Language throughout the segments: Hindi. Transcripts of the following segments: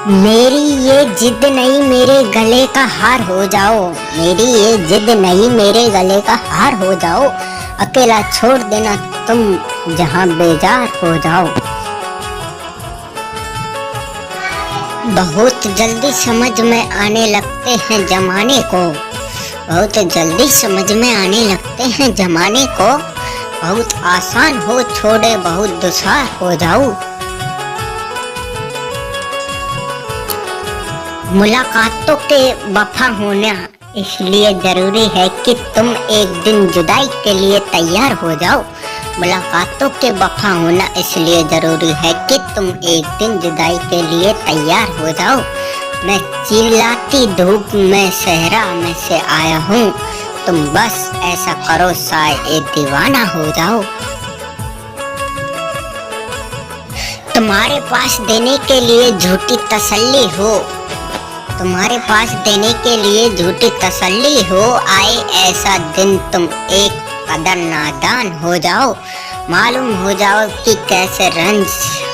मेरी ये जिद नहीं मेरे गले का हार हो जाओ, मेरी ये जिद नहीं मेरे गले का हार हो जाओ, अकेला छोड़ देना तुम जहां बेजार हो जाओ। बहुत जल्दी समझ में आने लगते हैं जमाने को, बहुत जल्दी समझ में आने लगते हैं जमाने को, बहुत आसान हो छोड़े बहुत दुश्वार हो जाओ। मुलाकातों के वफा होना इसलिए जरूरी है कि तुम एक दिन जुदाई के लिए तैयार हो जाओ। मुलाकातों के वफा होना इसलिए जरूरी है कि तुम एक दिन जुदाई के लिए तैयार हो जाओ। मैं चिल्लाती धूप में सहरा में से आया हूँ, तुम बस ऐसा करो शायद एक दीवाना हो जाओ। तुम्हारे पास देने के लिए झूठी तसल्ली हो, तुम्हारे पास देने के लिए झूठी तसल्ली हो, आए ऐसा दिन तुम एक कदर नादान हो जाओ। मालूम हो जाओ कि कैसे रंज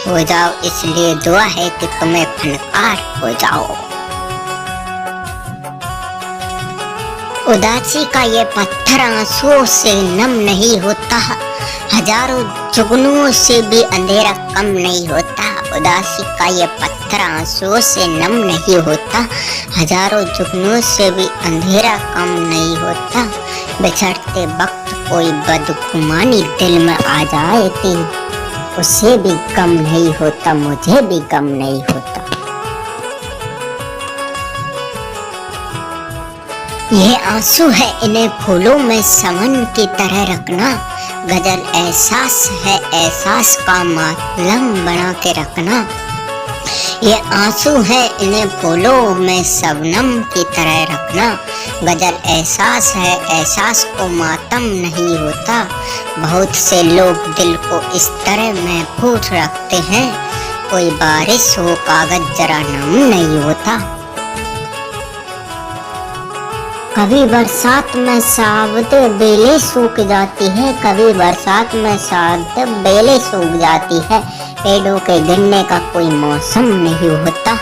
हो जाओ, इसलिए दुआ है कि तुम्हें फनकार हो जाओ। उदासी का ये पत्थर आंसुओं से नम नहीं होता, हजारों जुगनुओं से भी अंधेरा कम नहीं होता। उदासी का ये पत्थर आंसुओं से नम नहीं होता, हजारों जुगनुओं से भी अंधेरा कम नहीं होता। बिछड़ते वक्त कोई बदगुमानी दिल में आ जाए थी, उसे भी गम नहीं होता, मुझे भी गम नहीं होता। ये आंसू है इन्हें फूलों में समन की तरह रखना, गजल एहसास है एहसास का मातलम बना के रखना। ये आंसू है इन्हें फूलों में शबनम की तरह रखना, गजल एहसास है एहसास को मातम नहीं होता। बहुत से लोग दिल को इस तरह महफूज रखते हैं, कोई बारिश हो कागज जरा नम नहीं होता। कभी बरसात में साबुत बेलें सूख जाती है, कभी बरसात में साबुत बेलें सूख जाती है। पेड़ों के गिरने का कोई मौसम नहीं होता।